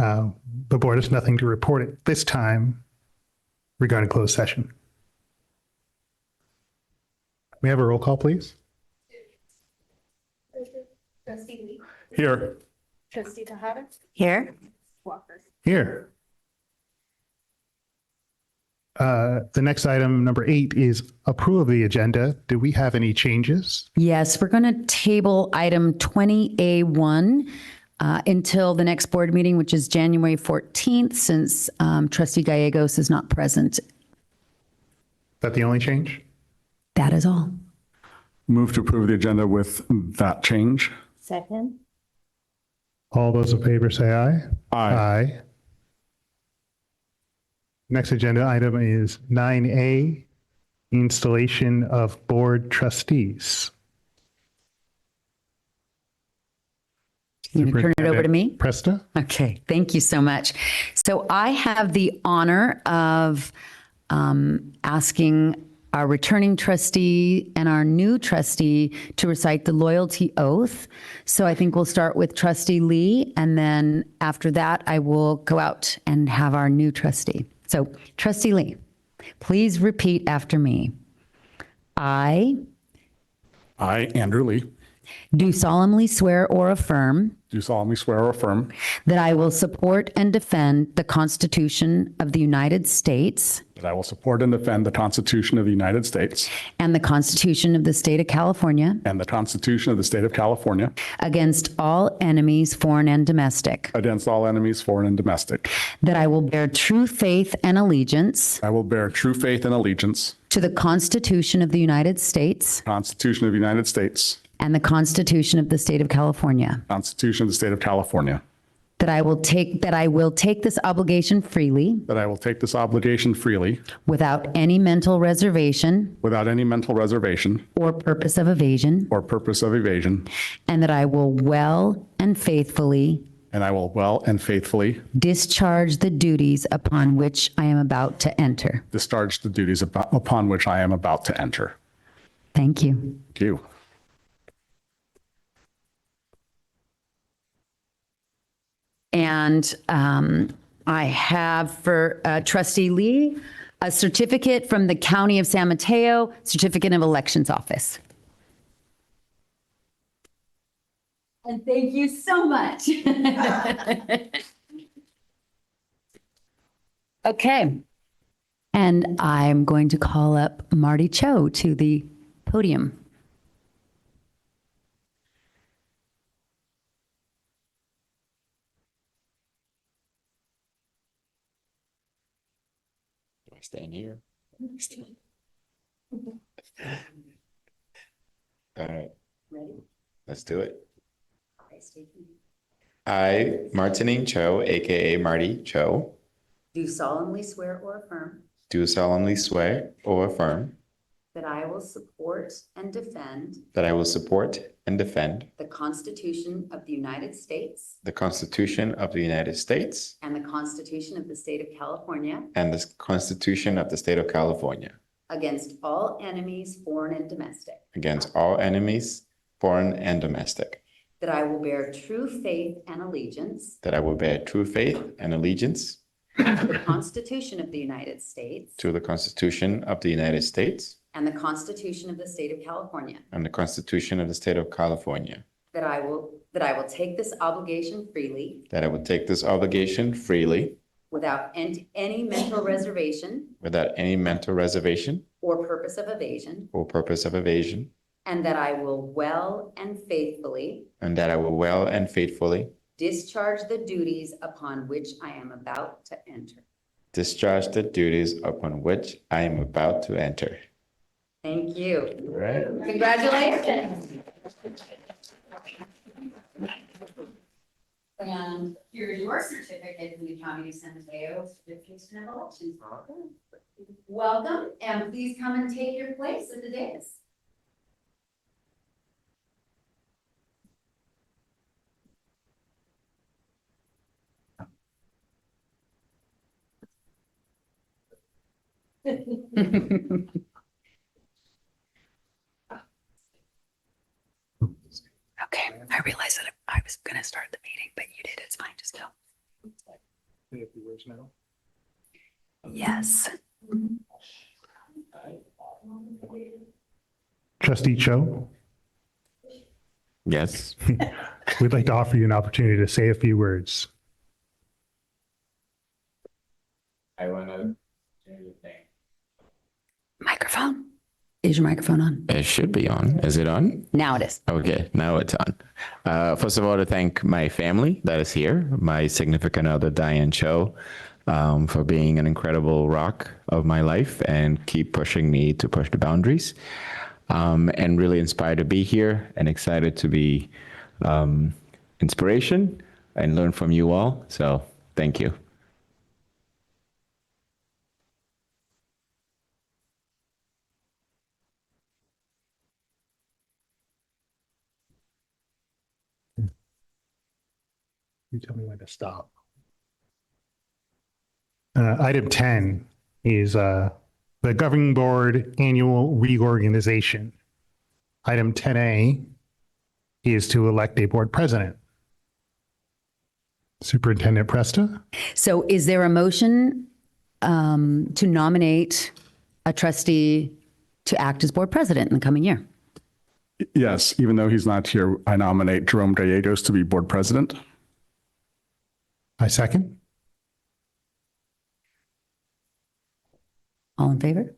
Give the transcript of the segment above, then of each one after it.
The board has nothing to report at this time regarding closed session. May I have a roll call, please? Trustee Lee. Here. Trustee Tejada. Here. Walker. Here. The next item, number 8, is approval of the agenda. Do we have any changes? Yes, we're going to table item 20A1 until the next board meeting, which is January 14th, since Trustee Gallegos is not present. Is that the only change? That is all. Move to approve the agenda with that change. Second. All those in favor say aye. Aye. Next agenda item is 9A, installation of board trustees. You can turn it over to me. Presta? Okay, thank you so much. So I have the honor of asking our returning trustee and our new trustee to recite the loyalty oath. So I think we'll start with Trustee Lee, and then after that, I will go out and have our new trustee. So Trustee Lee, please repeat after me. I Andrew Lee, do solemnly swear or affirm do solemnly swear or affirm that I will support and defend the Constitution of the United States that I will support and defend the Constitution of the United States and the Constitution of the State of California and the Constitution of the State of California against all enemies, foreign and domestic, against all enemies, foreign and domestic. that I will bear true faith and allegiance I will bear true faith and allegiance to the Constitution of the United States to the Constitution of the United States, and the Constitution of the State of California, Constitution of the State of California, that I will take this obligation freely that I will take this obligation freely without any mental reservation without any mental reservation or purpose of evasion, or purpose of evasion, and that I will well and faithfully and I will well and faithfully discharge the duties upon which I am about to enter. discharge the duties upon which I am about to enter. Thank you. Thank you. And I have for Trustee Lee, a certificate from the County of San Mateo, Certificate of Elections Office. And thank you so much. Okay. And I'm going to call up Marty Cho to the podium. Do I stand here? All right, Ready? let's do it. I, Martinine Cho, aka Marty Cho, Do solemnly swear or affirm do solemnly swear or affirm that I will support and defend that I will support and defend the Constitution of the United States the Constitution of the United States and the Constitution of the State of California and the Constitution of the State of California against all enemies, foreign and domestic. against all enemies, foreign and domestic, That I will bear true faith and allegiance that I will bear true faith and allegiance to the Constitution of the United States to the Constitution of the United States and the Constitution of the State of California. and the Constitution of the State of California, That I will take this obligation freely that I will take this obligation freely without any mental reservation without any mental reservation or purpose of evasion, or purpose of evasion, and that I will well and faithfully and that I will well and faithfully discharge the duties upon which I am about to enter. discharge the duties upon which I am about to enter. Thank you. All right. Congratulations. And here's your certificate from the County of San Mateo, Certification of Elections. Welcome, and please come and take your place at the dais. Okay, I realized that I was going to start the meeting, but you did. It's fine. Just go. Yes. Trustee Cho, Yes. we'd like to offer you an opportunity to say a few words. I want to do the thing. Microphone. Is your microphone on? It should be on. Is it on? Now it is. Okay, now it's on. First of all, to thank my family that is here, my significant other, Diane Cho, for being an incredible rock of my life and keep pushing me to push the boundaries. And really inspired to be here and excited to be inspiration and learn from you all. So thank you. You tell me when to stop. Item 10 is the governing board annual reorganization. Item 10A is to elect a board president. Superintendent Presta? So is there a motion to nominate a trustee to act as board president in the coming year? Yes, even though he's not here, I nominate Jerome Gallegos to be board president. I second. All in favor?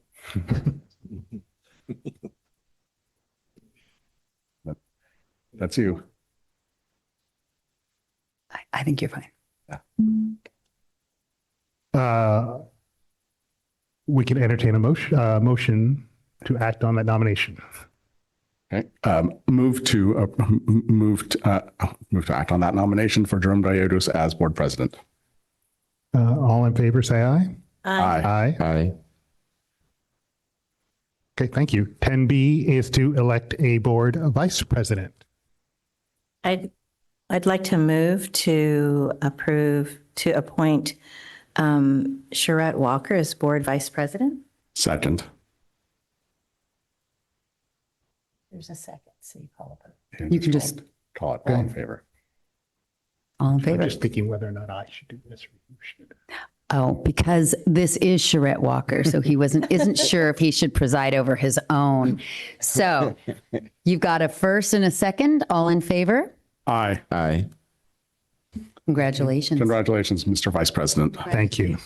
That's you. I think you're fine. We can entertain a motion to act on that nomination. Okay. Move to act on that nomination for Jerome Gallegos as board president. All in favor, say aye. Aye. Aye. Aye. Okay, thank you. 10B is to elect a board vice president. I'd like to move to appoint Charette Walker as board vice president. Second. There's a second, so you call it. You can just, Call it all in favor. all in I'm favor? just thinking whether or not I should do this or you should. Oh, because this is Charette Walker, so he isn't sure if he should preside over his own. So you've got a first and a second. All in favor? Aye. Aye. Congratulations. Congratulations, Mr. Vice President. Thank you.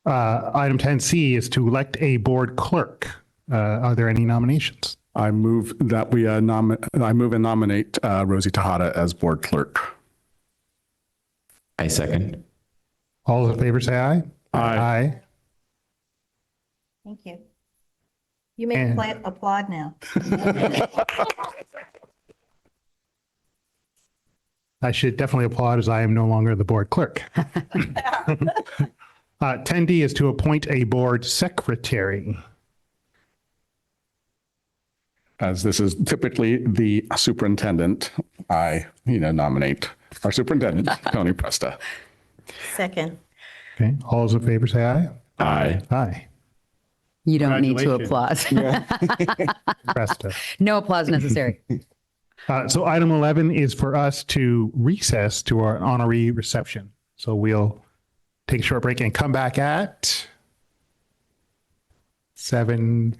Item 10C is to elect a board clerk. Are there any nominations? I move that we I move and nominate Rosie Tejada as board clerk. I second. All those in favor say aye. Aye. Aye. Thank you. You may And- applaud now. I should definitely applaud as I am no longer the board clerk. 10D is to appoint a board secretary. As this is typically the superintendent, I nominate our superintendent, Tony Presta. Second. Okay, all those in favor say aye. Aye. Aye. You don't need to Congratulations. applaud. Presta. No applause necessary. So item 11 is for us to recess to our honoree reception. So we'll take a short break and come back at 7.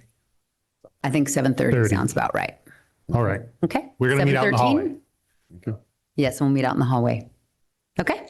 I think 7:30 sounds about right. All right. Okay. We're going to meet out in the 7:13? hallway. Yes, we'll meet out in the hallway. Okay.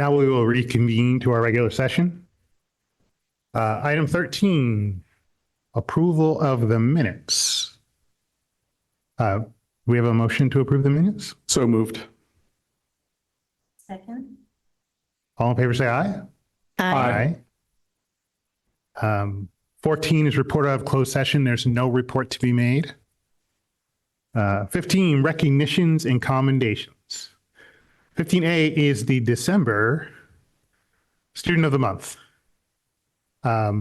Now we will reconvene to our regular session. Item 13, approval of the minutes. We have a motion to approve the minutes. So moved. Second? All in favor, say aye. Aye. 14 is report of closed session. There's no report to be made. 15, recognitions and commendations. 15A is the December Student of the Month. I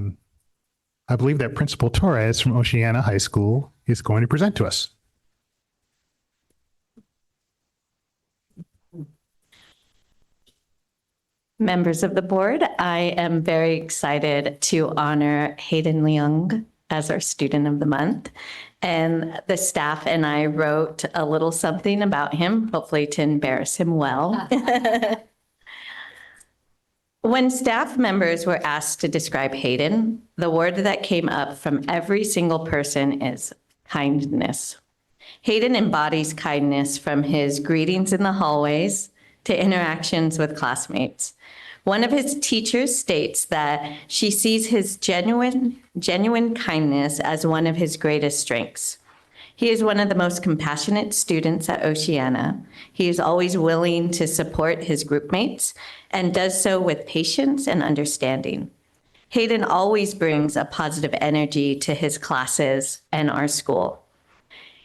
believe that Principal Torres from Oceana High School is going to present to us. Members of the board, I am very excited to honor Hayden Leung as our Student of the Month. And the staff and I wrote a little something about him, hopefully to embarrass him well. When staff members were asked to describe Hayden, the word that came up from every single person is kindness. Hayden embodies kindness from his greetings in the hallways to interactions with classmates. One of his teachers states that she sees his genuine kindness as one of his greatest strengths. He is one of the most compassionate students at Oceana. He is always willing to support his groupmates and does so with patience and understanding. Hayden always brings a positive energy to his classes and our school.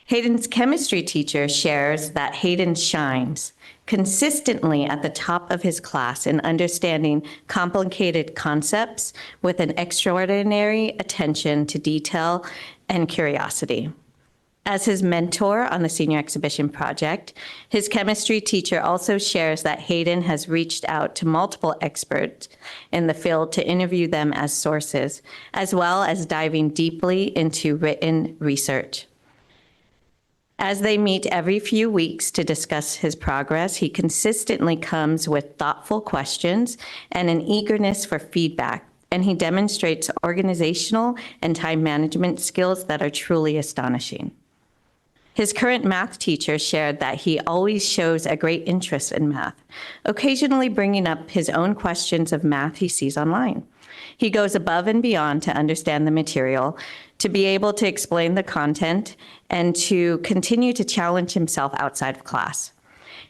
Hayden's chemistry teacher shares that Hayden shines consistently at the top of his class in understanding complicated concepts with an extraordinary attention to detail and curiosity. As his mentor on the senior exhibition project, his chemistry teacher also shares that Hayden has reached out to multiple experts in the field to interview them as sources, as well as diving deeply into written research. As they meet every few weeks to discuss his progress, he consistently comes with thoughtful questions and an eagerness for feedback, and he demonstrates organizational and time management skills that are truly astonishing. His current math teacher shared that he always shows a great interest in math, occasionally bringing up his own questions of math he sees online. He goes above and beyond to understand the material, to be able to explain the content, and to continue to challenge himself outside of class.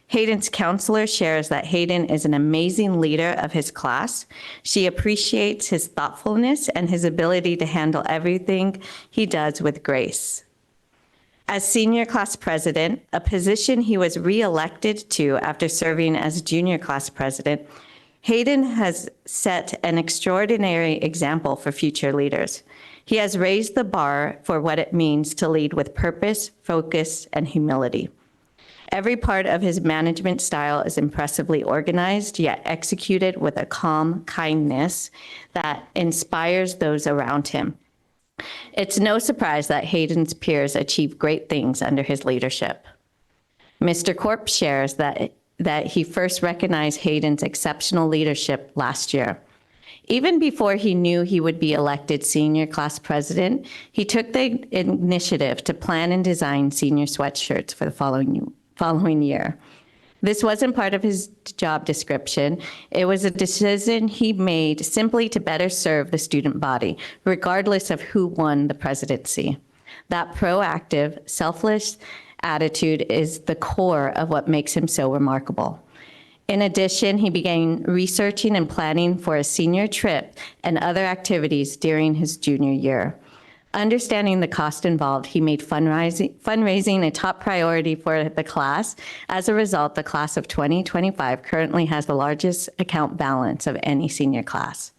Hayden's counselor shares that Hayden is an amazing leader of his class. She appreciates his thoughtfulness and his ability to handle everything he does with grace. As senior class president, a position he was reelected to after serving as junior class president, Hayden has set an extraordinary example for future leaders. He has raised the bar for what it means to lead with purpose, focus, and humility. Every part of his management style is impressively organized, yet executed with a calm kindness that inspires those around him. It's no surprise that Hayden's peers achieve great things under his leadership. Mr. Korp shares that he first recognized Hayden's exceptional leadership last year. Even before he knew he would be elected senior class president, he took the initiative to plan and design senior sweatshirts for the following year. This wasn't part of his job description. It was a decision he made simply to better serve the student body, regardless of who won the presidency. That proactive, selfless attitude is the core of what makes him so remarkable. In addition, he began researching and planning for a senior trip and other activities during his junior year. Understanding the cost involved, he made fundraising a top priority for the class. As a result, the class of 2025 currently has the largest account balance of any senior class.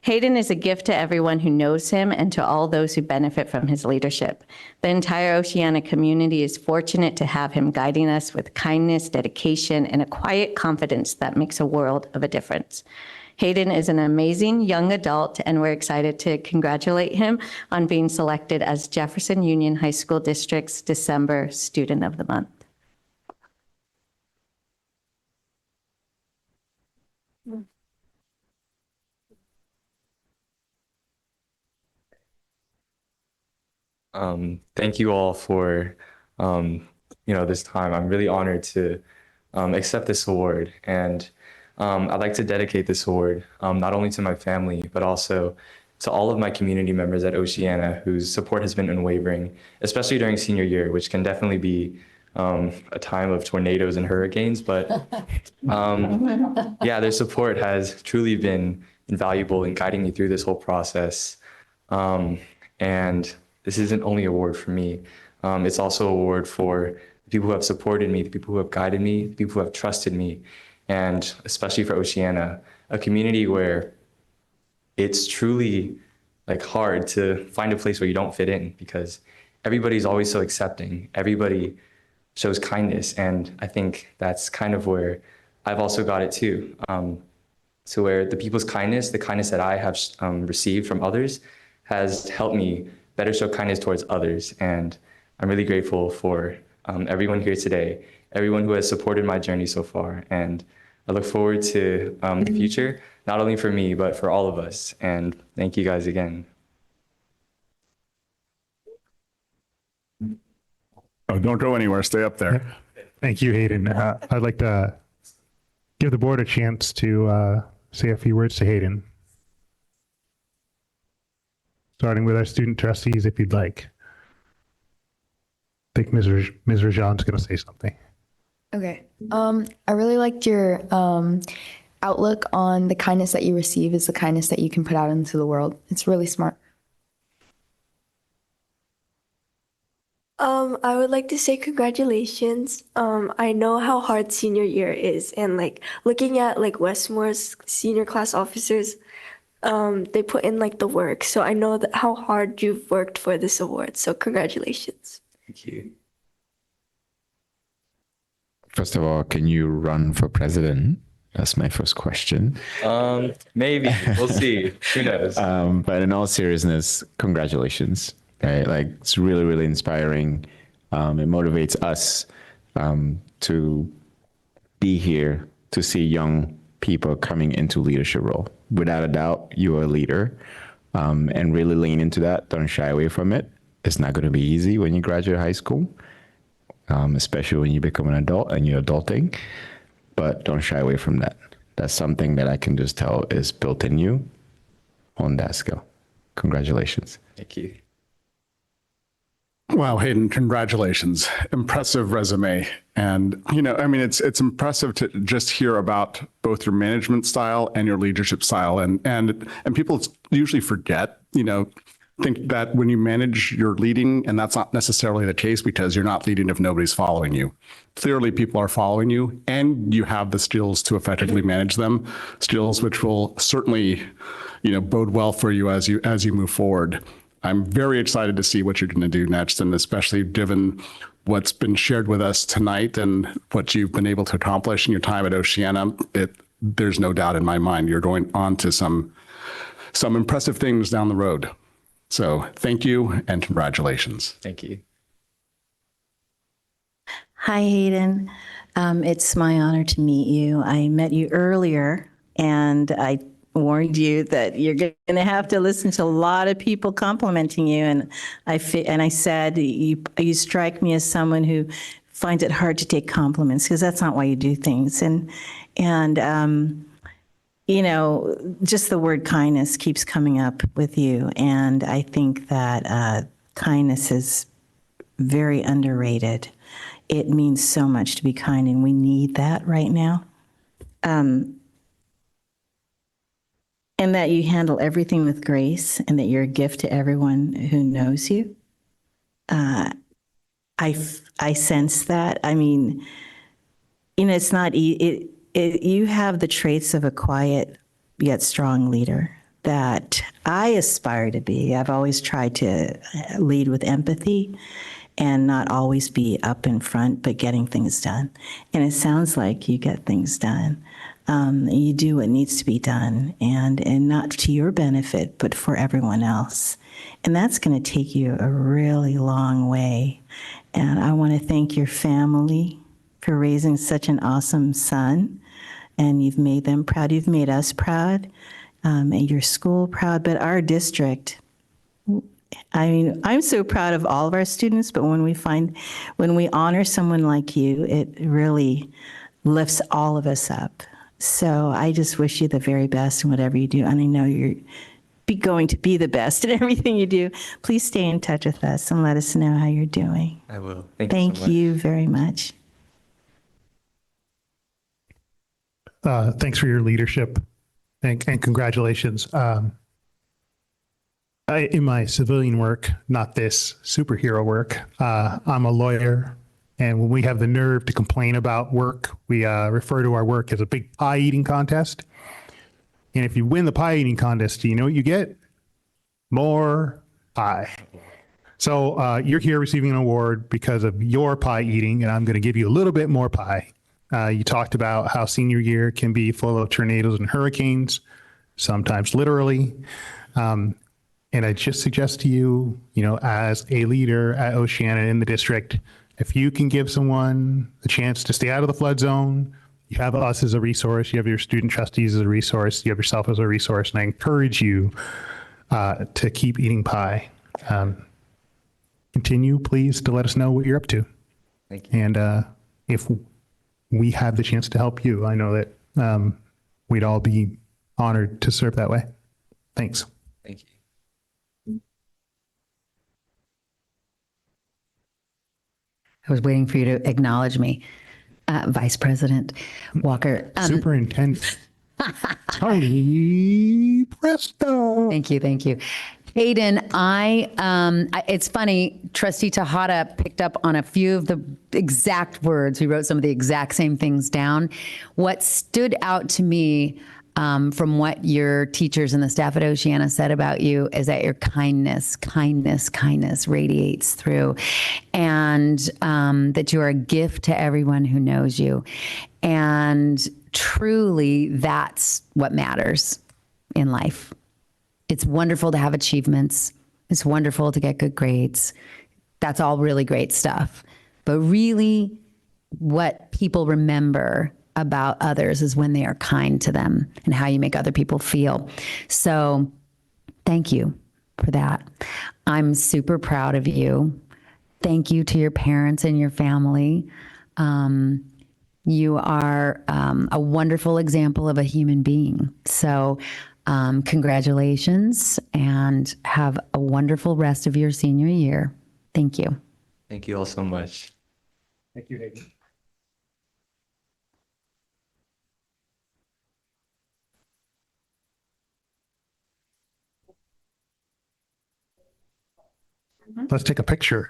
Hayden is a gift to everyone who knows him and to all those who benefit from his leadership. The entire Oceana community is fortunate to have him guiding us with kindness, dedication, and a quiet confidence that makes a world of a difference. Hayden is an amazing young adult, and we're excited to congratulate him on being selected as Jefferson Union High School District's December Student of the Month. Thank you all for, this time. I'm really honored to accept this award. And I'd like to dedicate this award not only to my family, but also to all of my community members at Oceana whose support has been unwavering, especially during senior year, which can definitely be a time of tornadoes and hurricanes. But yeah, their support has truly been invaluable in guiding me through this whole process. And this isn't only an award for me. It's also an award for the people who have supported me, the people who have guided me, the people who have trusted me, and especially for Oceana, a community where it's truly like hard to find a place where you don't fit in because everybody's always so accepting. Everybody shows kindness. And I think that's kind of where I've also got it too. So where the people's kindness, the kindness that I have received from others has helped me better show kindness towards others. And I'm really grateful for everyone here today, everyone who has supported my journey so far. And I look forward to the future, not only for me, but for all of us. And thank you guys again. Oh, don't go anywhere. Stay up there. Thank you, Hayden. I'd like to give the board a chance to say a few words to Hayden. Starting with our student trustees, if you'd like. I think Ms. Rajan's going to say something. Okay. I really liked your outlook on the kindness that you receive is the kindness that you can put out into the world. It's really smart. I would like to say congratulations. I know how hard senior year is, and like looking at like Westmore's senior class officers, they put in like the work. So I know that how hard you've worked for this award. So congratulations. Thank you. First of all, can you run for president? That's my first question. Maybe we'll see. Who knows? But in all seriousness, congratulations. Right? Like it's really, really inspiring. It motivates us to be here to see young people coming into leadership role. Without a doubt, you are a leader, and really lean into that. Don't shy away from it. It's not going to be easy when you graduate high school, especially when you become an adult and you're adulting. But don't shy away from that. That's something that I can just tell is built in you on that skill. Congratulations. Thank you. Wow, Hayden, congratulations. Impressive resume. And, you know, I mean, it's impressive to just hear about both your management style and your leadership style. And people usually forget, you know, think that when you manage, you're leading, and that's not necessarily the case because you're not leading if nobody's following you. Clearly, people are following you, and you have the skills to effectively manage them, skills which will certainly, you know, bode well for you as you move forward. I'm very excited to see what you're going to do next, and especially given what's been shared with us tonight and what you've been able to accomplish in your time at Oceana. There's no doubt in my mind you're going on to some impressive things down the road. So thank you and congratulations. Thank you. Hi, Hayden. It's my honor to meet you. I met you earlier, and I warned you that you're going to have to listen to a lot of people complimenting you. And I said, you strike me as someone who finds it hard to take compliments because that's not why you do things. And you know, just the word kindness keeps coming up with you. And I think that kindness is very underrated. It means so much to be kind, and we need that right now. And that you handle everything with grace, and that you're a gift to everyone who knows you. I sense that. I mean, you know, it's not you have the traits of a quiet yet strong leader that I aspire to be. I've always tried to lead with empathy and not always be up in front, but getting things done. And it sounds like you get things done. You do what needs to be done, and not to your benefit, but for everyone else. And that's going to take you a really long way. And I want to thank your family for raising such an awesome son. And you've made them proud. You've made us proud, and your school proud. But our district, I mean, I'm so proud of all of our students, but when we honor someone like you, it really lifts all of us up. So I just wish you the very best in whatever you do. And I know you're going to be the best in everything you do. Please stay in touch with us and let us know how you're doing. I will. Thank you so Thank much. you very much. Thanks for your leadership and congratulations. In my civilian work, not this superhero work, I'm a lawyer. And when we have the nerve to complain about work, we refer to our work as a big pie eating contest. And if you win the pie eating contest, do you know what you get? More pie. So you're here receiving an award because of your pie eating, and I'm going to give you a little bit more pie. You talked about how senior year can be full of tornadoes and hurricanes, sometimes literally. And I just suggest to you, as a leader at Oceana in the district, if you can give someone a chance to stay out of the flood zone, you have us as a resource, you have your student trustees as a resource, you have yourself as a resource, and I encourage you to keep eating pie. Continue, please, to let us know what you're up to. Thank you. And if we have the chance to help you, I know that we'd all be honored to serve that way. Thanks. Thank you. I was waiting for you to acknowledge me, Vice President Walker. Superintendent Tony Presto. Thank you. Thank you. Hayden, it's funny, Trustee Tejada picked up on a few of the exact words. We wrote some of the exact same things down. What stood out to me from what your teachers and the staff at Oceana said about you is that your kindness radiates through, and that you are a gift to everyone who knows you. And truly, that's what matters in life. It's wonderful to have achievements. It's wonderful to get good grades. That's all really great stuff. But really, what people remember about others is when they are kind to them and how you make other people feel. So thank you for that. I'm super proud of you. Thank you to your parents and your family. You are a wonderful example of a human being. So congratulations, and have a wonderful rest of your senior year. Thank you. Thank you all so much. Thank you, Hayden. Let's take a picture.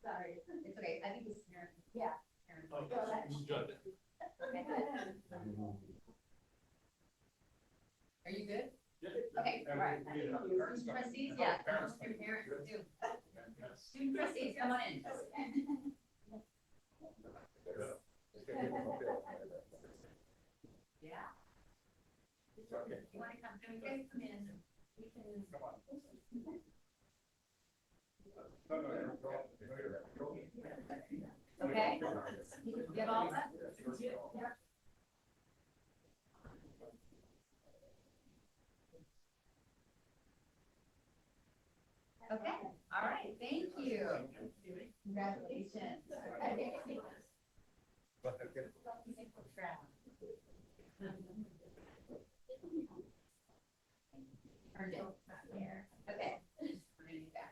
Sorry, it's okay. I think it's Karen. Yeah. Karen. Go ahead. Are you good? Okay, all right. Student trustees, yeah. Your parents too. Student trustees, come on in. Yeah. You want to come? Can we guys come in? We can. Okay. You get all that? Yeah. Okay. All right. Thank you. Congratulations. Earned it. Okay. Bring it back.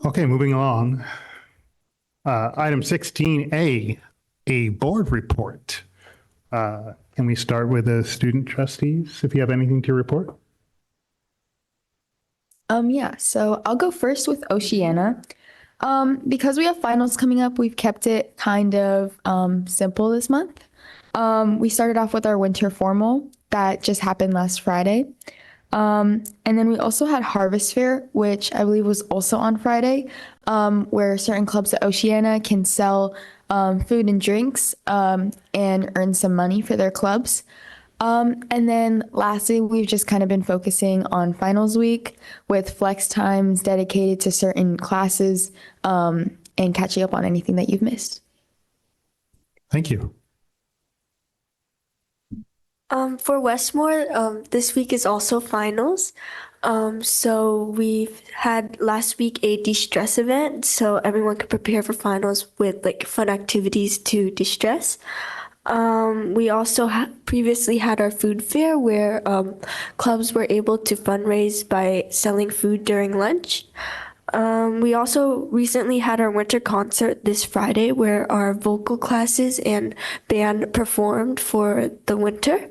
Okay, moving along. Item 16A, a board report. Can we start with the student trustees, if you have anything to report? Yeah, so I'll go first with Oceana. Because we have finals coming up, we've kept it kind of simple this month. We started off with our winter formal that just happened last Friday. And then we also had Harvest Fair, which I believe was also on Friday, where certain clubs at Oceana can sell food and drinks and earn some money for their clubs. And then lastly, we've just kind of been focusing on finals week with flex times dedicated to certain classes and catching up on anything that you've missed. Thank you. For Westmore, this week is also finals. So we've had last week a de-stress event, so everyone could prepare for finals with like fun activities to de-stress. We also previously had our food fair where clubs were able to fundraise by selling food during lunch. We also recently had our winter concert this Friday where our vocal classes and band performed for the winter.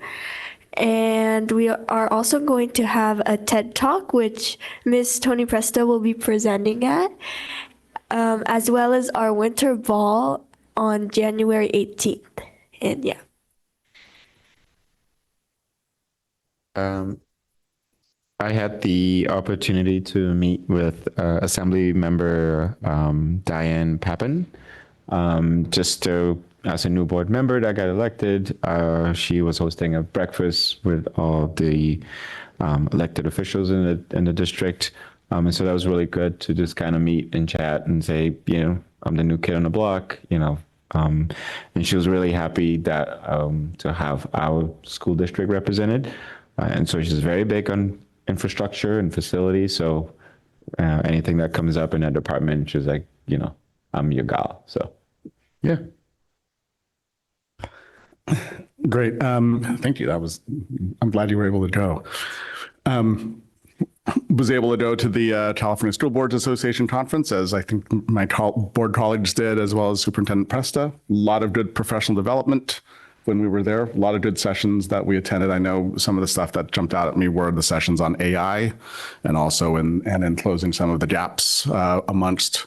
And we are also going to have a TED Talk, which Miss Tony Presta will be presenting at, as well as our winter ball on January 18th. And yeah. I had the opportunity to meet with Assembly Member Diane Pappen. As a new board member that got elected, she was hosting a breakfast with all the elected officials in the district. And so that was really good to just kind of meet and chat and say, I'm the new kid on the block, and she was really happy that to have our school district represented. And so she's very big on infrastructure and facilities. So anything that comes up in that department, she's like, I'm your gal. So, yeah. Great. Thank you. I'm glad you were able to go. Was able to go to the California School Boards Association conference, as I think my board colleagues did, as well as Superintendent Presta. A lot of good professional development when we were there. A lot of good sessions that we attended. I know some of the stuff that jumped out at me were the sessions on AI, and also in closing some of the gaps amongst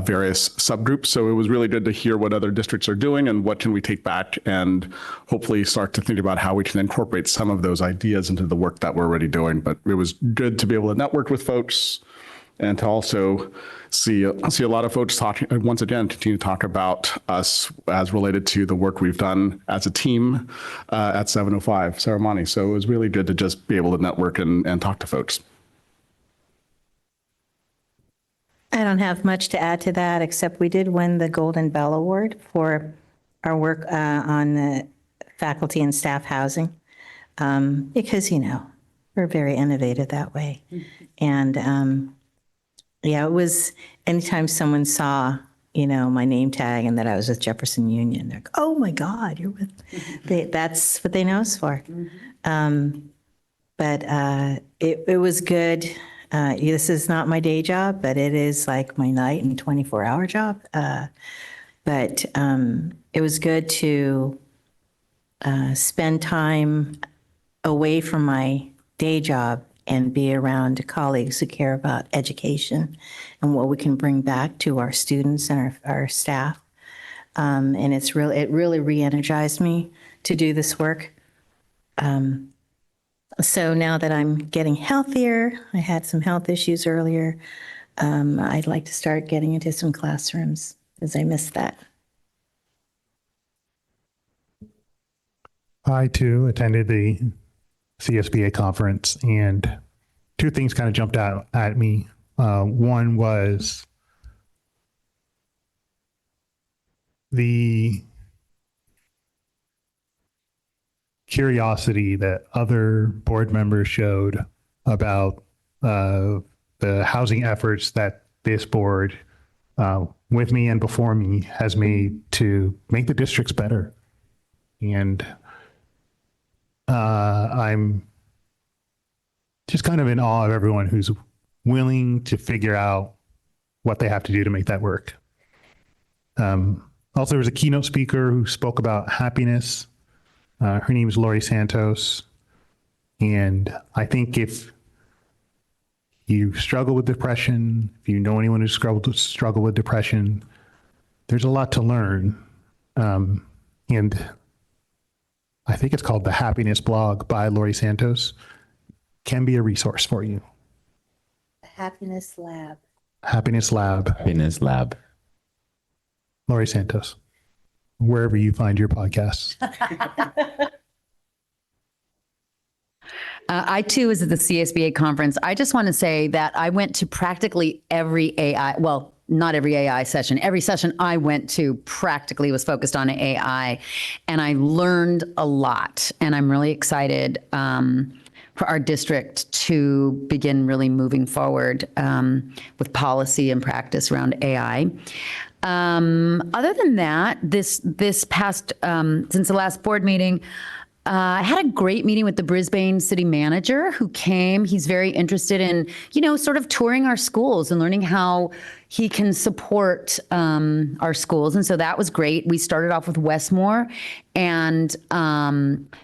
various subgroups. So it was really good to hear what other districts are doing and what can we take back, and hopefully start to think about how we can incorporate some of those ideas into the work that we're already doing. But it was good to be able to network with folks and to also see a lot of folks talking, once again, continue to talk about us as related to the work we've done as a team at 705 Ceremony. So it was really good to just be able to network and talk to folks. I don't have much to add to that, except we did win the Golden Bell Award for our work on the faculty and staff housing, because, we're very innovative that way. And yeah, it was anytime someone saw, my name tag and that I was with Jefferson Union, they're like, oh my God, you're with, that's what they know us for. But it was good. This is not my day job, but it is like my night and 24-hour job. But it was good to spend time away from my day job and be around colleagues who care about education and what we can bring back to our students and our staff. And it really re-energized me to do this work. So now that I'm getting healthier, I had some health issues earlier, I'd like to start getting into some classrooms because I missed that. I too attended the CSBA conference, and two things kind of jumped out at me. One was the curiosity that other board members showed about the housing efforts that this board, with me and before me, has made to make the districts better. And I'm just kind of in awe of everyone who's willing to figure out what they have to do to make that work. Also, there was a keynote speaker who spoke about happiness. Her name is Lori Santos. And I think if you struggle with depression, if you know anyone who's struggled with depression, there's a lot to learn. And I think it's called the Happiness Blog by Lori Santos. Can be a resource for you. Happiness Lab. Happiness Lab, Happiness Lab. Lori Santos, wherever you find your podcasts. I too was at the CSBA conference. I just want to say that I went to practically every AI, well, not every AI session. Every session I went to practically was focused on AI, and I learned a lot. And I'm really excited for our district to begin really moving forward with policy and practice around AI. Other than that, this past since the last board meeting, I had a great meeting with the Brisbane city manager who came. He's very interested in, sort of touring our schools and learning how he can support our schools. And so that was great. We started off with Westmore, and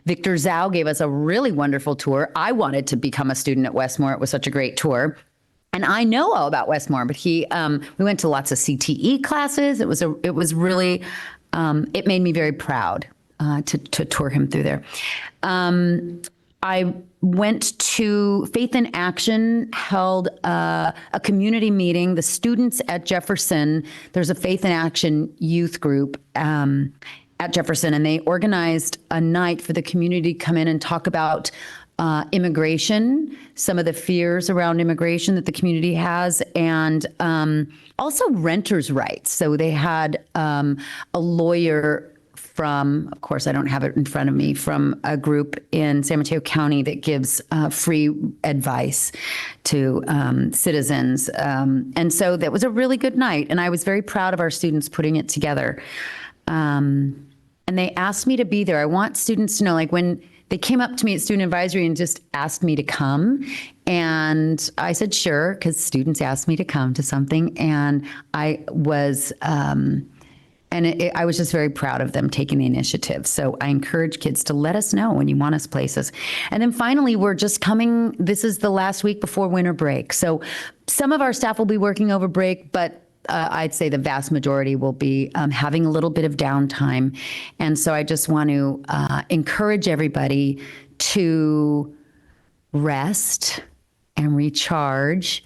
Victor Zhao gave us a really wonderful tour. I wanted to become a student at Westmore. It was such a great tour. And I know all about Westmore, but we went to lots of CTE classes. It was really, it made me very proud to tour him through there. I went to Faith in Action, held a community meeting. The students at Jefferson, there's a Faith in Action youth group at Jefferson, and they organized a night for the community to come in and talk about immigration, some of the fears around immigration that the community has, and also renters' rights. So they had a lawyer from, of course, I don't have it in front of me, from a group in San Mateo County that gives free advice to citizens. And so that was a really good night. And I was very proud of our students putting it together. And they asked me to be there. I want students to know, like, when they came up to me at Student Advisory and just asked me to come. And I said, sure, because students asked me to come to something. And I was... I was just very proud of them taking the initiative. So I encourage kids to let us know when you want us places. And then finally, we're just coming, this is the last week before winter break. So some of our staff will be working over break, but I'd say the vast majority will be having a little bit of downtime. And so I just want to encourage everybody to rest and recharge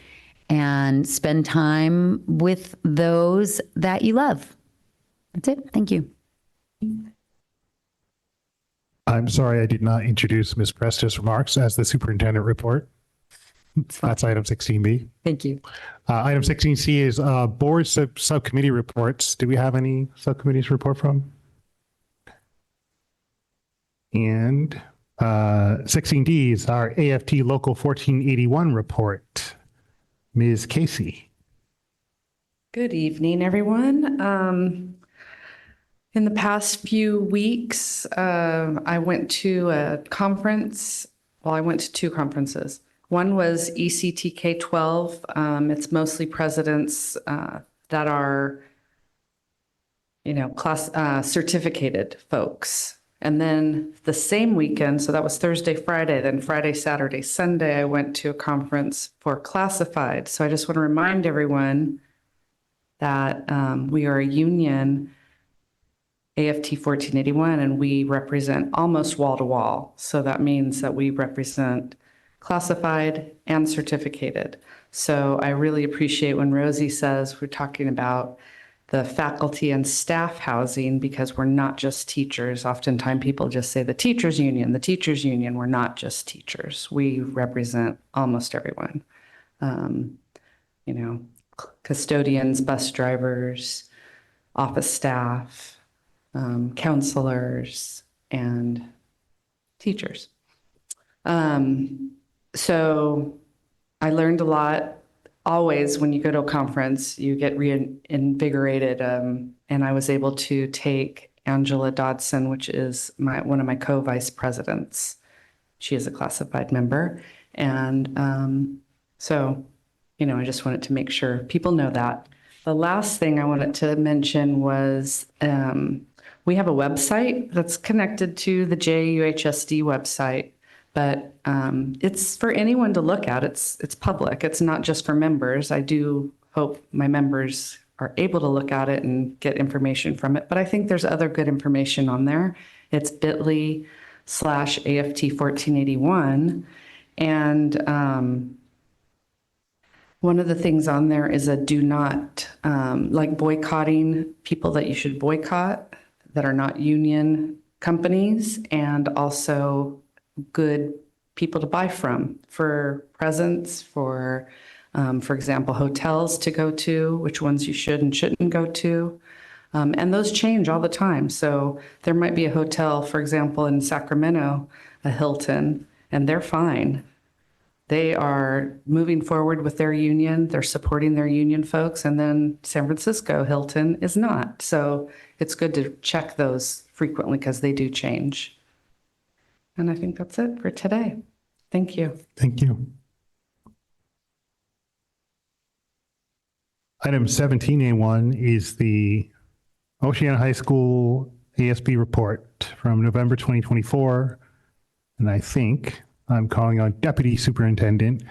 and spend time with those that you love. That's it. Thank you. I'm sorry I did not introduce Ms. Presto's remarks as the superintendent report. That's item 16B. Thank you. Item 16C is board subcommittee reports. Do we have any subcommittees to report from? And 16D is our AFT Local 1481 report. Ms. Casey. Good evening, everyone. In the past few weeks, I went to a conference. Well, I went to two conferences. One was ECTK 12. It's mostly presidents that are, class certificated folks. And then the same weekend, so that was Thursday, Friday, then Friday, Saturday, Sunday, I went to a conference for classified. So I just want to remind everyone that we are a union, AFT 1481, and we represent almost wall to wall. So that means that we represent classified and certificated. So I really appreciate when Rosie says we're talking about the faculty and staff housing, because we're not just teachers. Oftentimes people just say the teachers union, the teachers union. We're not just teachers. We represent almost everyone. Custodians, bus drivers, office staff, counselors, and teachers. So I learned a lot. Always, when you go to a conference, you get reinvigorated. And I was able to take Angela Dodson, which is one of my co-vice presidents. She is a classified member. And so, I just wanted to make sure people know that. The last thing I wanted to mention was We have a website that's connected to the JUHSD website, but it's for anyone to look at. It's public. It's not just for members. I do hope my members are able to look at it and get information from it. But I think there's other good information on there. It's bit.ly/AFT1481. And one of the things on there is a do not, like boycotting people that you should boycott that are not union companies, and also good people to buy from for presents, for example, hotels to go to, which ones you should and shouldn't go to. And those change all the time. So there might be a hotel, for example, in Sacramento, a Hilton, and they're fine. They are moving forward with their union. They're supporting their union folks. And then San Francisco Hilton is not. So it's good to check those frequently because they do change. And I think that's it for today. Thank you. Thank you. Item 17A1 is the Oceana High School ASB report from November 2024. And I think I'm calling on Deputy Superintendent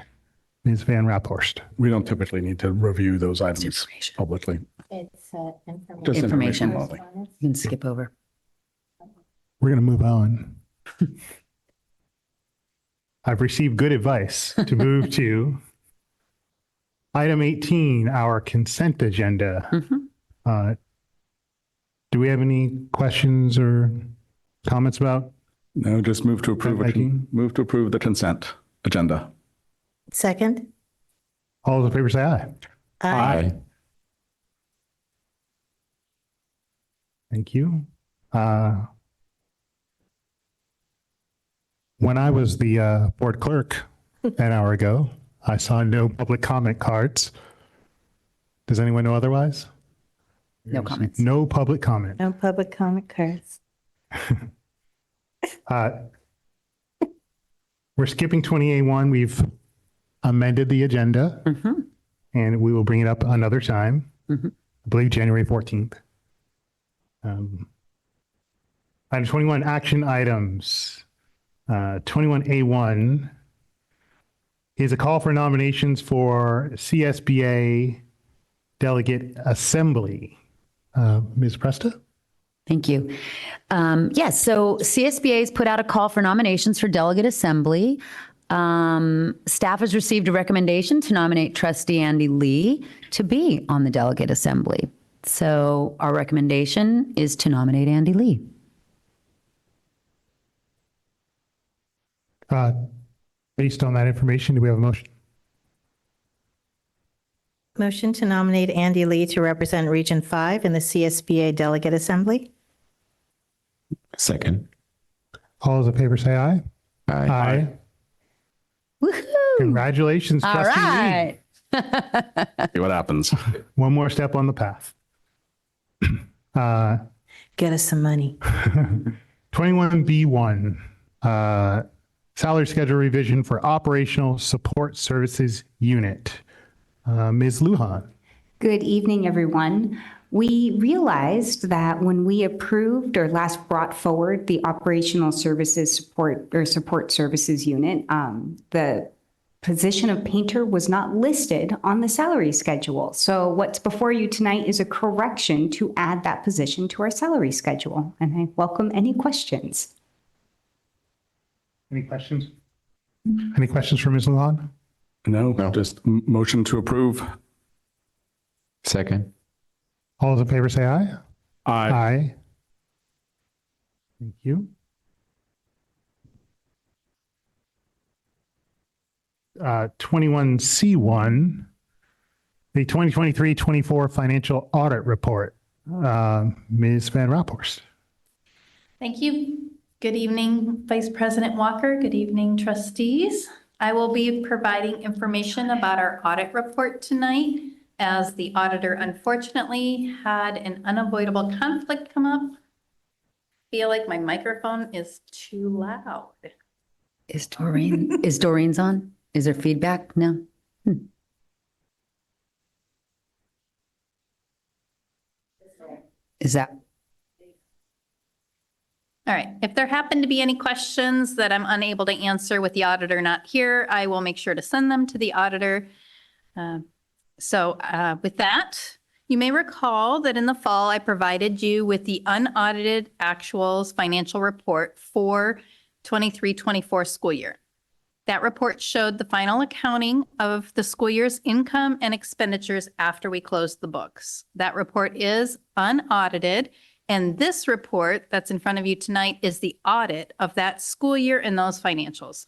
Ms. Van Raphorst. We don't typically need to review those items publicly. It's information. Just Information. only. You can skip over. We're going to move on. I've received good advice to move to item 18, our consent agenda. Do we have any questions or comments about? No, just move to approve. Making? Move to approve the consent agenda. Second? All those in favor say aye. Aye. Thank you. When I was the board clerk an hour ago, I saw no public comment cards. Does anyone know otherwise? No comments. No public comment. No public comment cards. We're skipping 20A1. We've amended the agenda and we will bring it up another time. I believe January 14th. Item 21, action items. 21A1 is a call for nominations for CSBA Delegate Assembly. Ms. Presta? Thank you. Yes, so CSBA has put out a call for nominations for delegate assembly. Staff has received a recommendation to nominate Trustee Andy Lee to be on the delegate assembly. So our recommendation is to nominate Andy Lee. Based on that information, do we have a motion? Motion to nominate Andy Lee to represent Region 5 in the CSBA Delegate Assembly. Second. All those in favor say aye. Aye. Woohoo! Congratulations, All Trustee Lee. right. See what happens. One more step on the path. Get us some money. 21B1, salary schedule revision for Operational Support Services Unit. Ms. Lujan. Good evening, everyone. We realized that when we approved or last brought forward the Operational Services Support or Support Services Unit, the position of painter was not listed on the salary schedule. So what's before you tonight is a correction to add that position to our salary schedule. And I welcome any questions. Any questions? Any questions for Ms. Lujan? No, just motion to approve. Second. All those in favor say aye. Aye. Thank you. 21C1, the 2023-24 financial audit report. Ms. Van Raphorst. Thank you. Good evening, Vice President Walker. Good evening, trustees. I will be providing information about our audit report tonight, as the auditor unfortunately had an unavoidable conflict come up. I feel like my microphone is too loud. Is Doreen's on? Is there feedback? No. Is that? All right. If there happen to be any questions that I'm unable to answer with the auditor not here, I will make sure to send them to the auditor. With that, you may recall that in the fall, I provided you with the unaudited actuals financial report for 23-24 school year. That report showed the final accounting of the school year's income and expenditures after we closed the books. That report is unaudited, and this report that's in front of you tonight is the audit of that school year and those financials.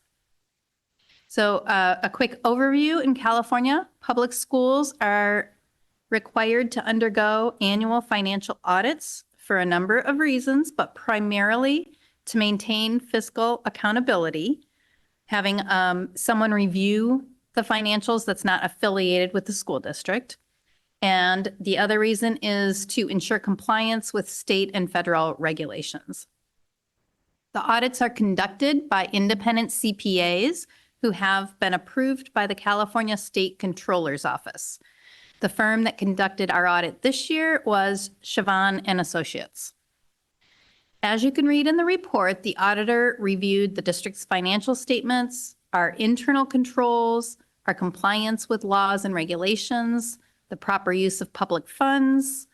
So a quick overview: in California, public schools are required to undergo annual financial audits for a number of reasons, but primarily to maintain fiscal accountability. Having someone review the financials that's not affiliated with the school district. And the other reason is to ensure compliance with state and federal regulations. The audits are conducted by independent CPAs who have been approved by the California State Controller's Office. The firm that conducted our audit this year was Siobhan and Associates. As you can read in the report, the auditor reviewed the district's financial statements, our internal controls, our compliance with laws and regulations, the proper use of public funds,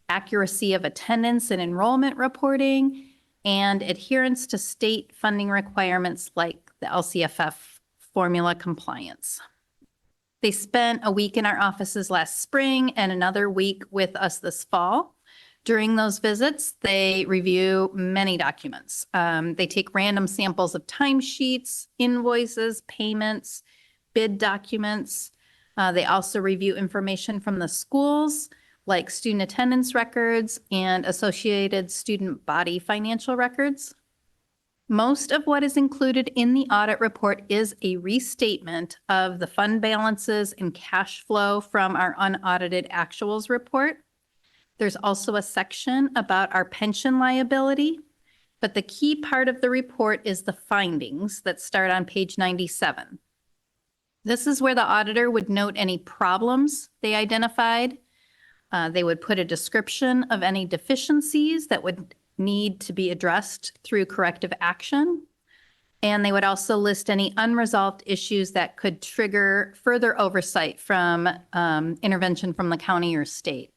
accuracy of attendance and enrollment reporting, and adherence to state funding requirements like the LCFF formula compliance. They spent a week in our offices last spring and another week with us this fall. During those visits, they review many documents. They take random samples of timesheets, invoices, payments, bid documents. They also review information from the schools, like student attendance records and associated student body financial records. Most of what is included in the audit report is a restatement of the fund balances and cash flow from our unaudited actuals report. There's also a section about our pension liability, but the key part of the report is the findings that start on page 97. This is where the auditor would note any problems they identified. They would put a description of any deficiencies that would need to be addressed through corrective action. And they would also list any unresolved issues that could trigger further oversight from intervention from the county or state.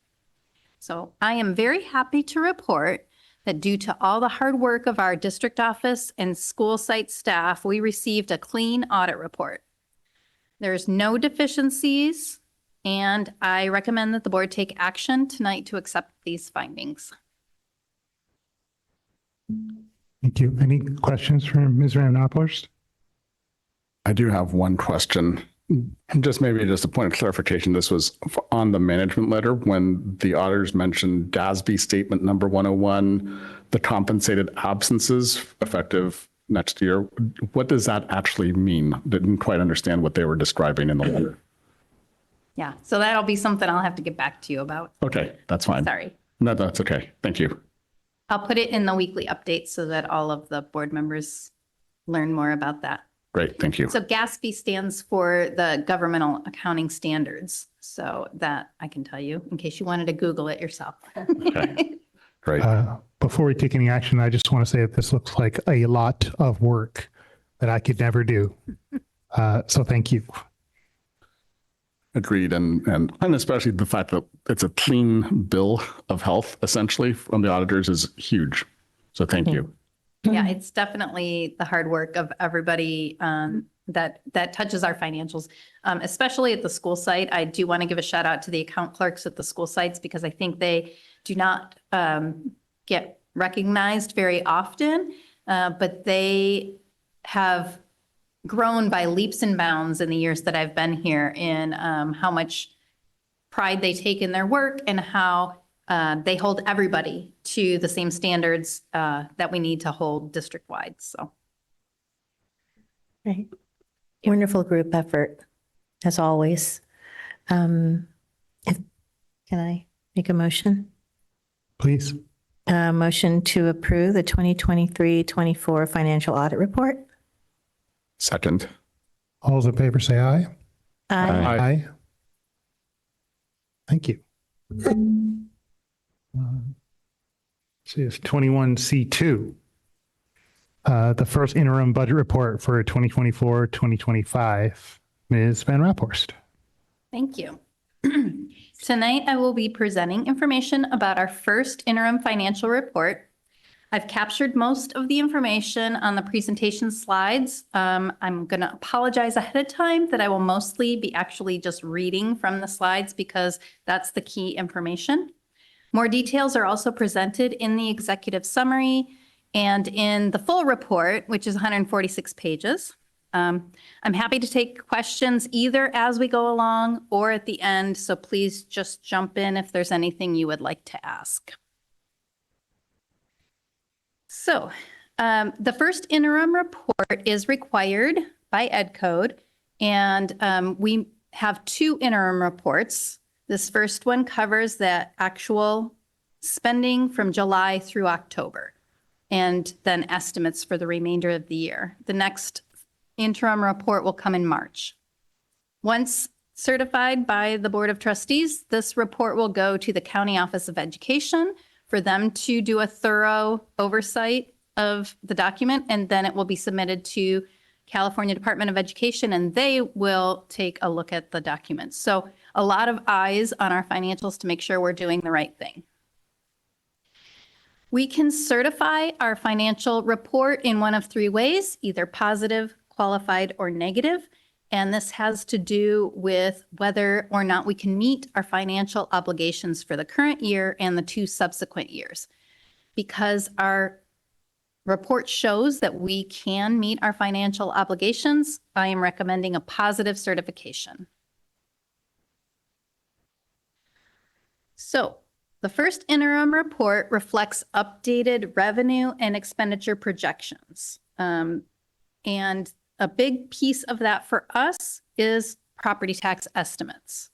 So I am very happy to report that due to all the hard work of our district office and school site staff, we received a clean audit report. There's no deficiencies, and I recommend that the board take action tonight to accept these findings. Thank you. Any questions from Ms. Ramnopoulos? I do have one question. Just a point of clarification. This was on the management letter when the auditors mentioned DASB statement number 101, the compensated absences effective next year. What does that actually mean? Didn't quite understand what they were describing in the letter. Yeah, so that'll be something I'll have to get back to you about. Okay, that's fine. Sorry. No, that's okay. Thank you. I'll put it in the weekly update so that all of the board members learn more about that. Great, thank you. So GASB stands for the Governmental Accounting Standards. So that I can tell you in case you wanted to Google it yourself. Okay, great. Before we take any action, I just want to say that this looks like a lot of work that I could never do. So thank you. Agreed, and especially the fact that it's a clean bill of health, essentially, from the auditors is huge. So thank you. Yeah, it's definitely the hard work of everybody that touches our financials, especially at the school site. I do want to give a shout out to the account clerks at the school sites because I think they do not get recognized very often, but they have grown by leaps and bounds in the years that I've been here in how much pride they take in their work and how they hold everybody to the same standards that we need to hold district-wide. So, Right. Wonderful group effort, as always. Can I make a motion? Please. Motion to approve the 2023-24 financial audit report. Second. All those in favor say aye. Aye. Aye. Thank you. See, it's 21C2. the first interim budget report for 2024-2025. Ms. Van Raphorst. Thank you. Tonight, I will be presenting information about our first interim financial report. I've captured most of the information on the presentation slides. I'm going to apologize ahead of time that I will mostly be actually just reading from the slides because that's the key information. More details are also presented in the executive summary and in the full report, which is 146 pages. I'm happy to take questions either as we go along or at the end, so please just jump in if there's anything you would like to ask. So the first interim report is required by Ed Code, and we have 2 interim reports. This first one covers the actual spending from July through October, and then estimates for the remainder of the year. The next interim report will come in March. Once certified by the Board of Trustees, this report will go to the County Office of Education for them to do a thorough oversight of the document, and then it will be submitted to California Department of Education, and they will take a look at the documents. So a lot of eyes on our financials to make sure we're doing the right thing. We can certify our financial report in one of 3 ways, either positive, qualified, or negative. And this has to do with whether or not we can meet our financial obligations for the current year and the 2 subsequent years. Because our report shows that we can meet our financial obligations, I am recommending a positive certification. So the first interim report reflects updated revenue and expenditure projections. And a big piece of that for us is property tax estimates.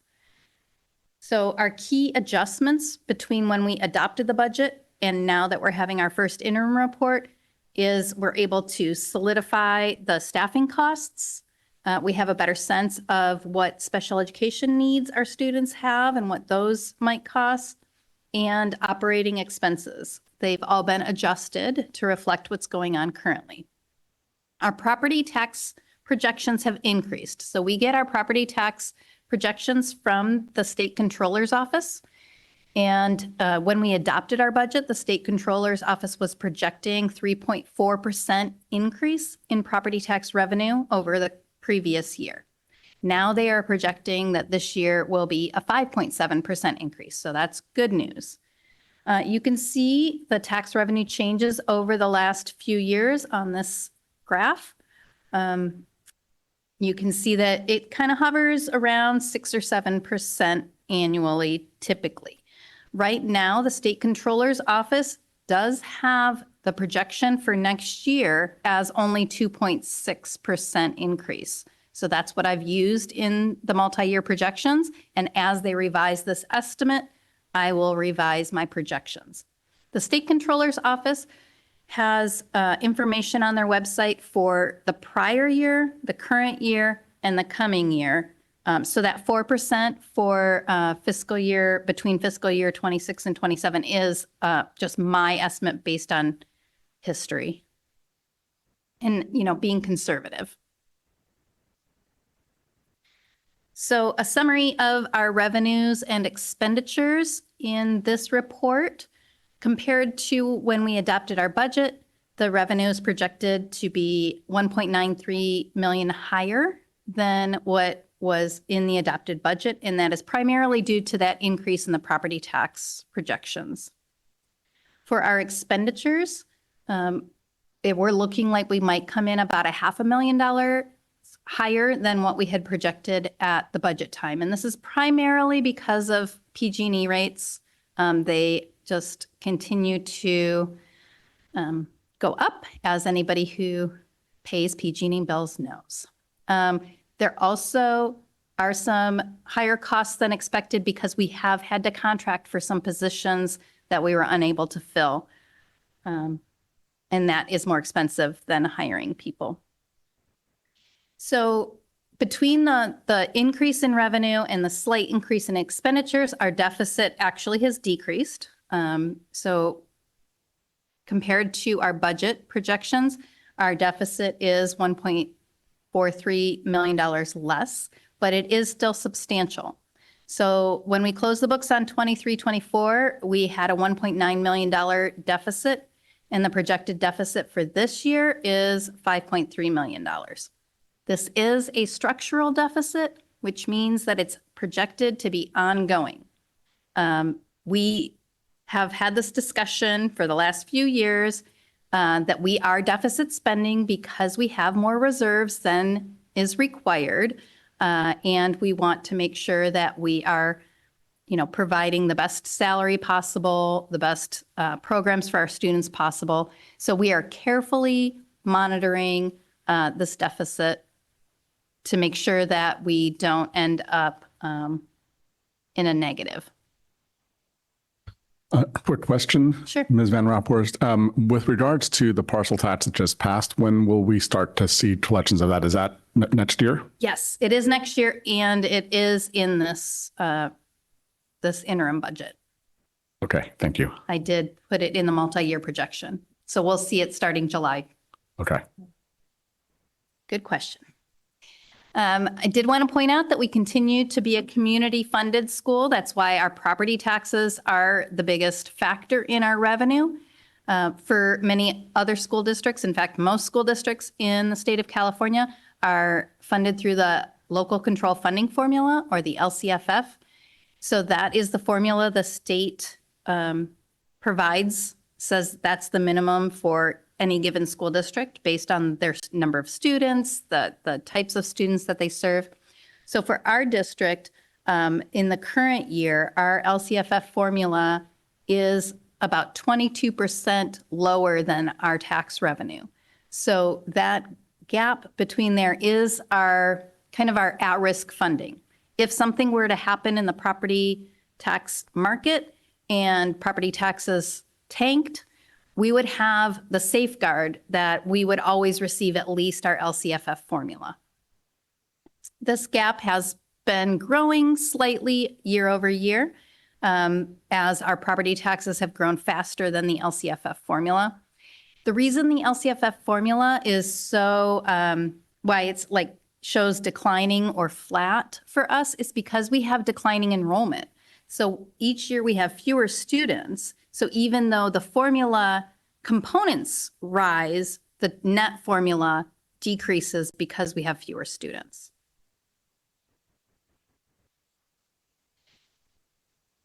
So our key adjustments between when we adopted the budget and now that we're having our first interim report is we're able to solidify the staffing costs. We have a better sense of what special education needs our students have and what those might cost, and operating expenses. They've all been adjusted to reflect what's going on currently. Our property tax projections have increased. So we get our property tax projections from the State Controller's Office. And when we adopted our budget, the State Controller's Office was projecting 3.4% increase in property tax revenue over the previous year. Now they are projecting that this year will be a 5.7% increase. So that's good news. You can see the tax revenue changes over the last few years on this graph. You can see that it kind of hovers around 6 or 7% annually, typically. Right now, the State Controller's Office does have the projection for next year as only 2.6% increase. So that's what I've used in the multi-year projections. And as they revise this estimate, I will revise my projections. The State Controller's Office has information on their website for the prior year, the current year, and the coming year. So that 4% for fiscal year, between fiscal year 26 and 27 is just my estimate based on history and, being conservative. So a summary of our revenues and expenditures in this report. Compared to when we adopted our budget, the revenue is projected to be 1.93 million higher than what was in the adopted budget, and that is primarily due to that increase in the property tax projections. For our expenditures, we're looking like we might come in about $500,000 higher than what we had projected at the budget time. And this is primarily because of PG&E rates. They just continue to go up, as anybody who pays PG&E bills knows. There also are some higher costs than expected because we have had to contract for some positions that we were unable to fill. And that is more expensive than hiring people. So between the increase in revenue and the slight increase in expenditures, our deficit actually has decreased. So compared to our budget projections, Our deficit is $1.43 million less, but it is still substantial. So when we closed the books on 23-24, we had a $1.9 million deficit, and the projected deficit for this year is $5.3 million. This is a structural deficit, which means that it's projected to be ongoing. We have had this discussion for the last few years that we are deficit spending because we have more reserves than is required. And we want to make sure that we are, providing the best salary possible, the best programs for our students possible. So we are carefully monitoring this deficit to make sure that we don't end up in a negative. Quick question. Sure. Ms. Van Raphorst, with regards to the parcel tax that just passed, when will we start to see collections of that? Is that next year? Yes, it is next year, and it is in this this interim budget. Okay, thank you. I did put it in the multi-year projection. So we'll see it starting July. Okay. Good question. I did want to point out that we continue to be a community-funded school. That's why our property taxes are the biggest factor in our revenue. For many other school districts, in fact, most school districts in the state of California are funded through the local control funding formula, or the LCFF. So that is the formula the state provides, says that's the minimum for any given school district based on their number of students, the types of students that they serve. So for our district, in the current year, our LCFF formula is about 22% lower than our tax revenue. So that gap between there is our kind of our at-risk funding. If something were to happen in the property tax market and property taxes tanked, we would have the safeguard that we would always receive at least our LCFF formula. This gap has been growing slightly year over year as our property taxes have grown faster than the LCFF formula. The reason the LCFF formula is so, why it's like shows declining or flat for us is because we have declining enrollment. So each year we have fewer students. So even though the formula components rise, the net formula decreases because we have fewer students.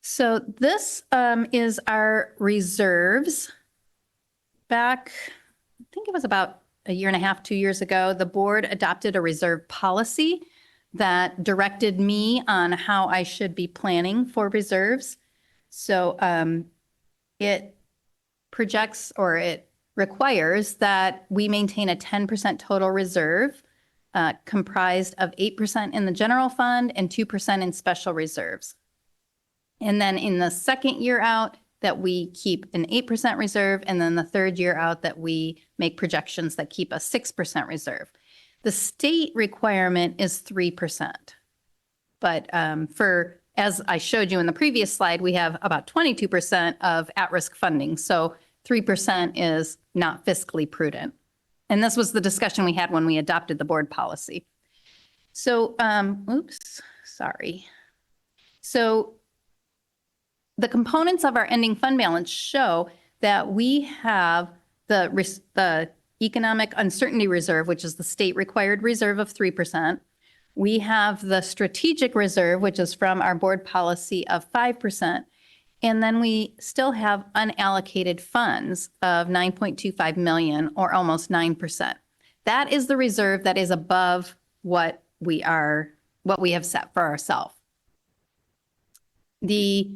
So this is our reserves. Back, I think it was about a year and a half, 2 years ago, the board adopted a reserve policy that directed me on how I should be planning for reserves. So it projects, or it requires that we maintain a 10% total reserve comprised of 8% in the general fund and 2% in special reserves. And then in the second year out, that we keep an 8% reserve, and then the third year out that we make projections that keep a 6% reserve. The state requirement is 3%. But as I showed you in the previous slide, we have about 22% of at-risk funding. So 3% is not fiscally prudent. And this was the discussion we had when we adopted the board policy. So, So the components of our ending fund balance show that we have the economic uncertainty reserve, which is the state required reserve of 3%. We have the strategic reserve, which is from our board policy of 5%. And then we still have unallocated funds of 9.25 million, or almost 9%. That is the reserve that is above what we have set for ourselves. The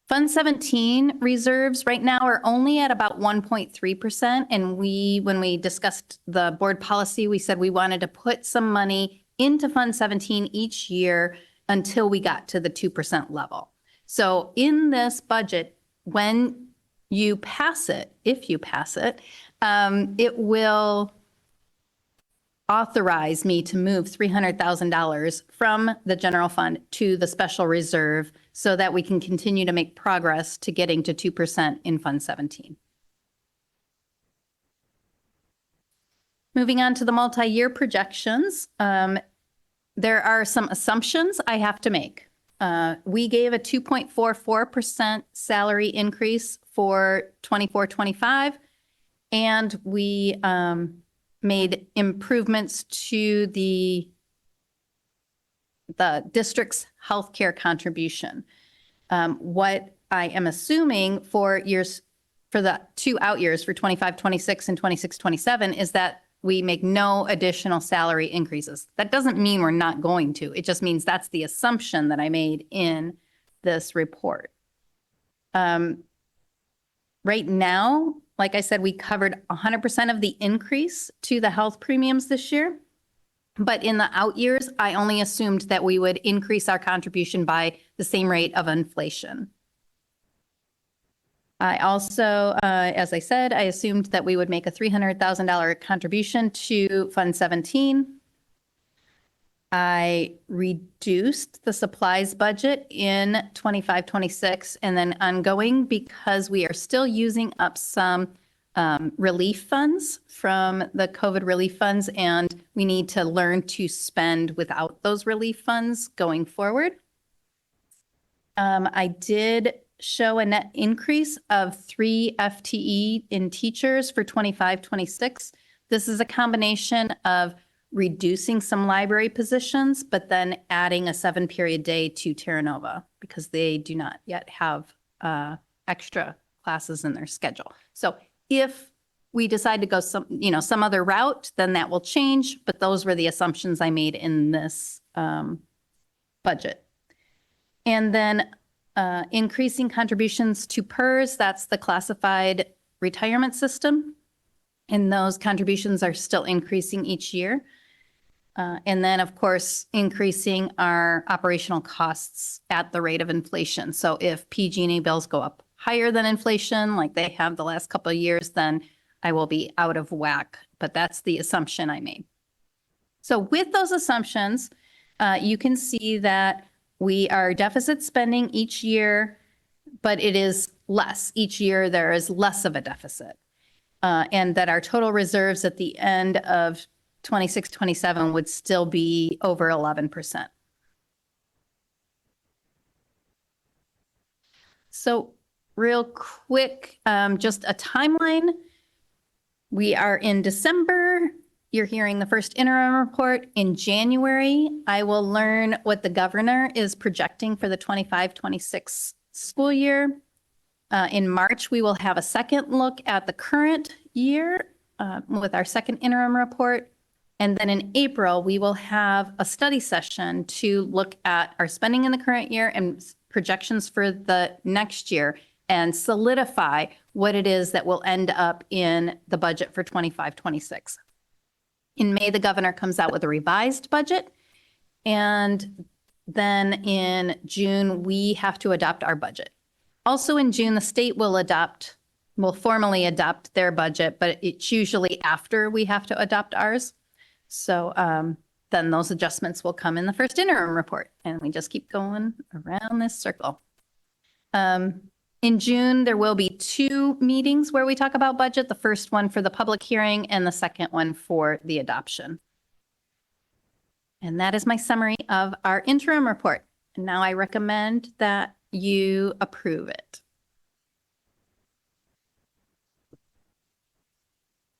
Fund 17 reserves right now are only at about 1.3%. And when we discussed the board policy, we said we wanted to put some money into Fund 17 each year until we got to the 2% level. So in this budget, when you pass it, if you pass it, it will authorize me to move $300,000 from the general fund to the special reserve so that we can continue to make progress to getting to 2% in Fund 17. Moving on to the multi-year projections, there are some assumptions I have to make. We gave a 2.44% salary increase for 24-25, and we made improvements to the district's healthcare contribution. What I am assuming for the 2 out years for 25-26 and 26-27 is that we make no additional salary increases. That doesn't mean we're not going to. It just means that's the assumption that I made in this report. Right now, like I said, we covered 100% of the increase to the health premiums this year. But in the out years, I only assumed that we would increase our contribution by the same rate of inflation. I also, as I said, I assumed that we would make a $300,000 contribution to Fund 17. I reduced the supplies budget in 25-26 and then ongoing because we are still using up some relief funds from the COVID relief funds, and we need to learn to spend without those relief funds going forward. I did show a net increase of 3 FTE in teachers for 25-26. This is a combination of reducing some library positions, but then adding a 7-period day to Terra Nova because they do not yet have extra classes in their schedule. So if we decide to go some other route, then that will change. But those were the assumptions I made in this budget. And then increasing contributions to PERS, that's the classified retirement system. And those contributions are still increasing each year. And then, of course, increasing our operational costs at the rate of inflation. So if PG&E bills go up higher than inflation, like they have the last couple of years, then I will be out of whack. But that's the assumption I made. So with those assumptions, you can see that we are deficit spending each year, but it is less. Each year there is less of a deficit. And that our total reserves at the end of 26-27 would still be over 11%. So real quick, just a timeline. We are in December. You're hearing the first interim report. In January, I will learn what the governor is projecting for the 25-26 school year. In March, we will have a second look at the current year with our second interim report. And then in April, we will have a study session to look at our spending in the current year and projections for the next year and solidify what it is that will end up in the budget for 25-26. In May, the governor comes out with a revised budget. And then in June, we have to adopt our budget. Also in June, the state will formally adopt their budget, but it's usually after we have to adopt ours. So then those adjustments will come in the first interim report, and we just keep going around this circle. In June, there will be 2 meetings where we talk about budget, the first one for the public hearing and the second one for the adoption. And that is my summary of our interim report. And now I recommend that you approve it.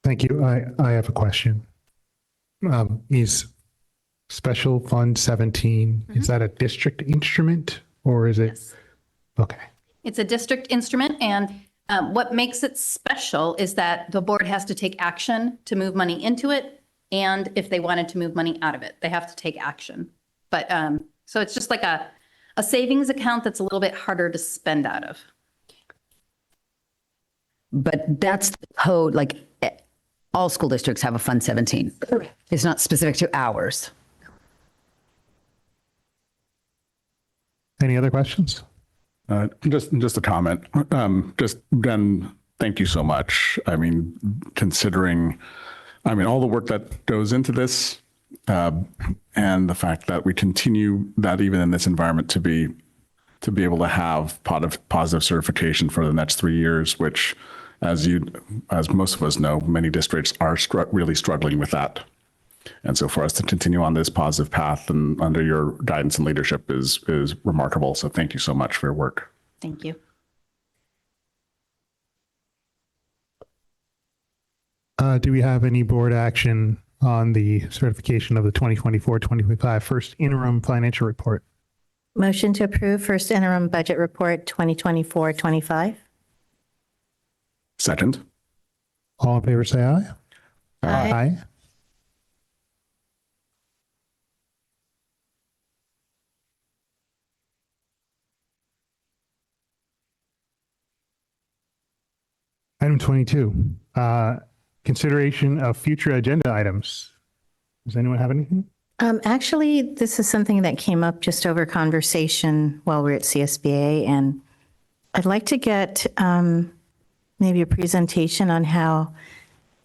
Thank you. I have a question. Is Special Fund 17, is that a district instrument or is it? Yes. Okay. It's a district instrument, and what makes it special is that the board has to take action to move money into it, and if they wanted to move money out of it, they have to take action. But so it's just like a savings account that's a little bit harder to spend out of. But that's the code, like all school districts have a Fund 17. It's not specific to ours. Any other questions? Just a comment. Just Jen, thank you so much. I mean, considering, all the work that goes into this, and the fact that we continue that even in this environment to be able to have positive certification for the next 3 years, which as most of us know, many districts are really struggling with that. And so for us to continue on this positive path and under your guidance and leadership is remarkable. So thank you so much for your work. Thank you. Do we have any board action on the certification of the 2024-2025 first interim financial report? Motion to approve first interim budget report 2024-25. Second. All in favor, say aye. Aye. Aye. Item 22, consideration of future agenda items. Does anyone have anything? Actually, this is something that came up just over conversation while we're at CSBA, and I'd like to get maybe a presentation on how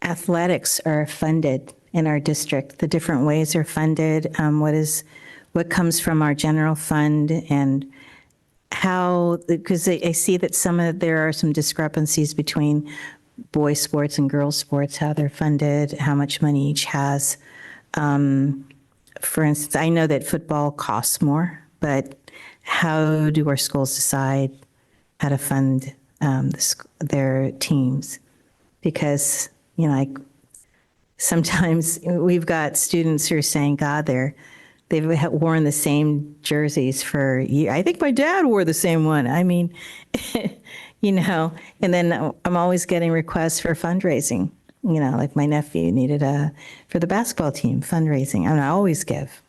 athletics are funded in our district, the different ways they're funded, what comes from our general fund, and how, because I see that there are some discrepancies between boys sports and girls sports, how they're funded, how much money each has. For instance, I know that football costs more, but how do our schools decide how to fund their teams? Because, sometimes we've got students who are saying, God, they've worn the same jerseys for years. I think my dad wore the same one. I mean, and then I'm always getting requests for fundraising. Like my nephew needed for the basketball team fundraising. I always give.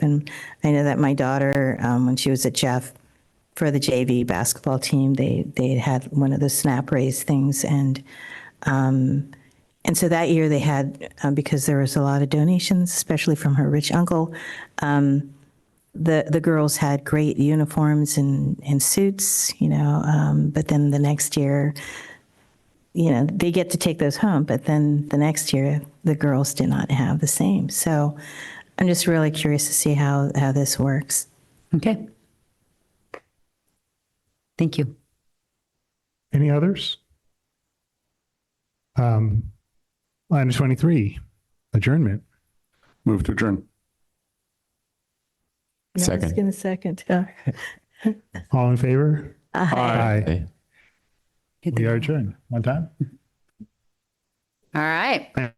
And I know that my daughter, when she was at Jeff, for the JV basketball team, they had one of the snap raise things. And so that year they had, because there was a lot of donations, especially from her rich uncle, the girls had great uniforms and suits, but then the next year, they get to take those home, but then the next year, the girls did not have the same. So I'm just really curious to see how this works. Okay. Thank you. Any others? Item 23, adjournment. Move to adjourn. Second. I was going to second. All in favor? Aye. Aye. We are adjourned. One time? All right.